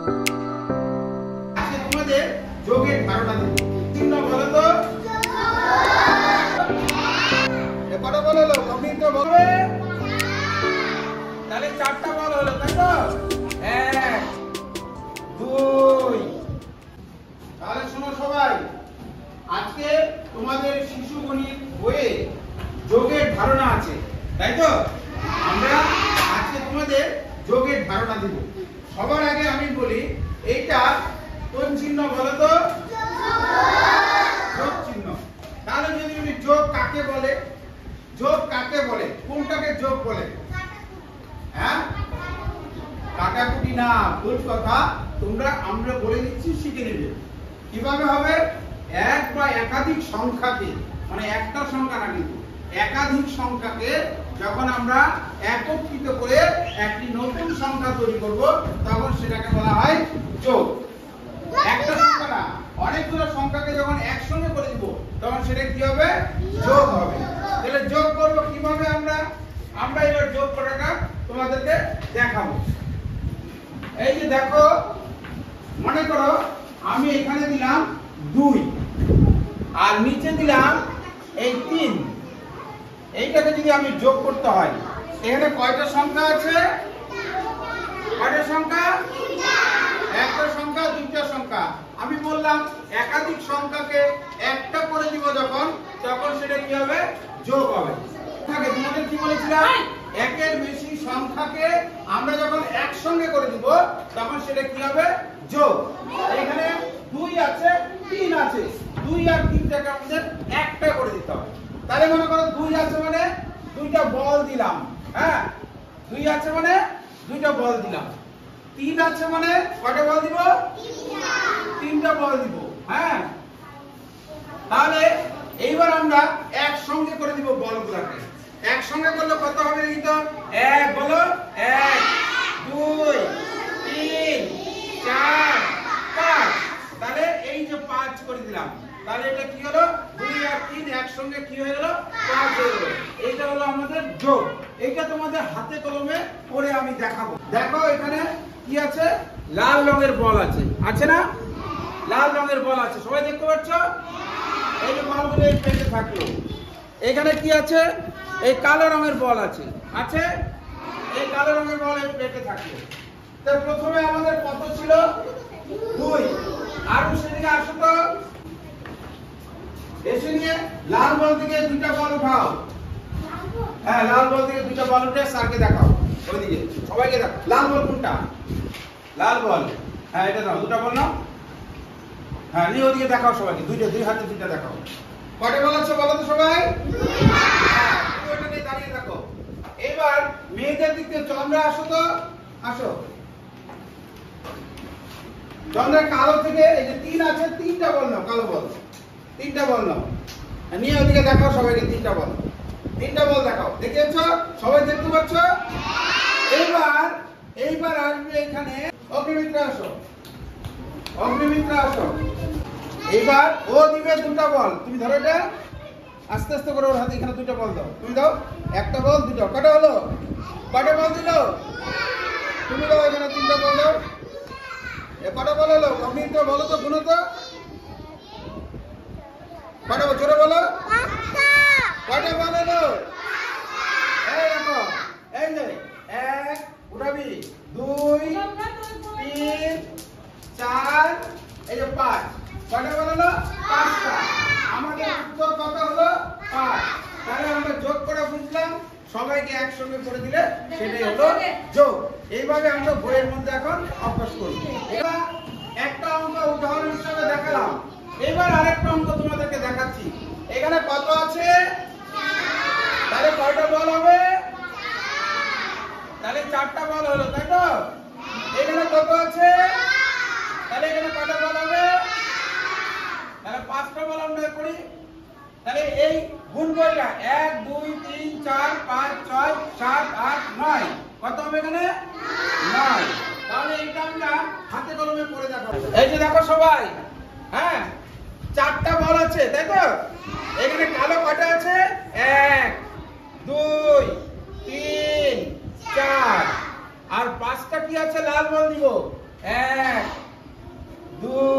আজকে তোমাদের যোগের ধারণা দেব। চিহ্ন বলো তো। কটা বল হলো? অমিত বলবে। তাহলে চারটা বল হলো, তাই তো? 1 2। তাহলে শোনো সবাই, আজকে তোমাদের শিশু গণিত বইয়ে যোগের ধারণা আছে, তাই তো? আমরা আজকে তোমাদের যোগের ধারণা দেব। সবার আগে আমি বলি, এইটা কোন চিহ্ন বলো তো? যোগ চিহ্ন। তাহলে যদি বলি যোগ কাকে বলে? যোগ কাকে বলে? কোনটাকে যোগ বলে? হ্যাঁ, কাটাকুটি না, ভুল কথা। আমরা বলে দিচ্ছি, শিখে নেবে। কিভাবে হবে? এক বা একাধিক সংখ্যাকে, মানে একটা সংখ্যা না কিন্তু একাধিক সংখ্যাকে যখন আমরা একত্রিত করে একটি নতুন সংখ্যা তৈরি করব, তখন সেটাকে বলা হয় যোগ। একটা সংখ্যা না, অনেকগুলো সংখ্যাকে যখন একসঙ্গে করে দিব, তখন সেটা কি হবে? যোগ হবে। তাহলে যোগ করব কিভাবে? আমরা এবার যোগ করাটা তোমাদেরকে দেখাবো। এই যে দেখো, মনে করো আমি এখানে দিলাম 2 আর নিচে দিলাম এই 3। এইটাকে যদি আমি যোগ করতে হয়, এখানে কয়টা সংখ্যা আছে? কয়টা সংখ্যা? একটা সংখ্যা, দুইটা সংখ্যা। আমি বললাম একাধিক সংখ্যাকে একটা করে দিব যখন, তখন সেটা কি হবে? যোগ হবে। তোমাদের কি বলেছিলাম? একের বেশি সংখ্যাকে আমরা যখন একসঙ্গে করে দিব, তখন সেটা কি হবে? যোগ। এখানে 2 আছে, 3 আছে, 2 আর 3টাকে আমাদের একটা করে দিতে হবে। তাহলে মনে করো 2 আছে মানে 2টা বল দিলাম। হ্যাঁ, 2 আছে মানে 2টা বল দিলাম। 3 আছে মানে কয়টা বল দিব? 3টা বল দিব। হ্যাঁ, তাহলে এইবার আমরা একসঙ্গে করে দিব বলগুলোকে। একসঙ্গে করলে কত হবে দেখি তো? 1 বলো, 1 2 3 4 5। তাহলে এই যে 5 করে দিলাম, তাহলে এটা কি হলো? 2 আর 3 একসঙ্গে কি হয়ে গেল? 5 হয়ে গেল। এইটা হলো আমাদের যোগ। এইটা তোমাদের হাতে কলমে করে আমি দেখাবো। দেখো এখানে কি আছে? লাল রঙের বল আছে, আছে না? লাল রঙের বল আছে, সবাই দেখতে পাচ্ছ? এই যে বলগুলো এই পেটে থাকলো। এখানে কি আছে? এই কালো রঙের বল আছে, আছে? এই কালো রঙের বল এই পেটে থাকলো। তো প্রথমে আমাদের কত ছিল? 2। আর সেদিকে আসো তো, এসে নিয়ে লাল বল থেকে 2টা বল উঠাও। হ্যাঁ, লাল বল থেকে 2টা বল উঠে স্যারকে দেখাও। ওইদিকে সবাইকে দেখো। লাল বল কোনটা? লাল বল। হ্যাঁ, এটা দাও, 2টা বল নাও। হ্যাঁ, নিয়ে ওইদিকে দেখাও সবাইকে। 2 হাতে 2টা দেখাও। কয়টা বল আছে বলো তো সবাই? হ্যাঁ, তুমি ওটা নিয়ে দাঁড়িয়ে থাকো। এবার মেয়েদের দিক থেকে চন্দ্রা আসো তো, আসো। চন্দ্রা কালো থেকে এই যে 3 আছে, 3টা বল নাও, কালো বল 3টা বল নাও। নিয়ে ওদিকে দেখাও সবাইকে 3টা বল। 3টা বল দেখাও। দেখেছো? সবাই দেখতে পাচ্ছ? এইবার আসবে এখানে অগ্নিমিত্রা, আসো। অগ্নিমিত্রা আসো। এইবার ও দিবে 2টা বল। তুমি ধরো এটা, আস্তে আস্তে করে ওর হাতে এখানে 2টা বল দাও। তুমি দাও, একটা বল 2টা। কটা হলো? কটা বল দিল? তুমি দাও এখানে 3টা বল দাও। এ কটা বল হলো? অগ্নিমিত্রা বলো তো, গুনো তো। কটা বল? জোরে বলো। কটা বল হলো? এই দেখো, এই যে 1 উঠাবি, 2 3 4, এই যে 5। কটা বল হলো? 5টা। আমাদের উত্তর কত হলো? 5। তাহলে আমরা যোগ করে বুঝলাম, সবাইকে একসঙ্গে করে দিলে সেটাই হলো যোগ। এইভাবে আমরা বইয়ের মধ্যে এখন অভ্যাস করি। এবার একটা অঙ্ক উদাহরণ হিসেবে দেখালাম। এবার আরেকটা অঙ্ক তোমাদেরকে দেখাচ্ছি। এখানে কত আছে? তাহলে কয়টা বল হবে? তাহলে 4টা বল হলো, তাই তো? এখানে কত আছে? তাহলে এখানে কয়টা বল হবে? তাহলে 5টা বল আমরা করি। তাহলে এই গুণ বইটা 1 2 3 4 5 6 7 8 9। কত হবে এখানে? 9। তাহলে এইটা আমরা হাতে কলমে করে দেখাবো। এই যে দেখো সবাই, হ্যাঁ 4টা বল আছে, তাই তো? এখানে কালো কয়টা আছে? 1 2 3 4। আর 5টা কি আছে? লাল বল দিব। এক, দুই,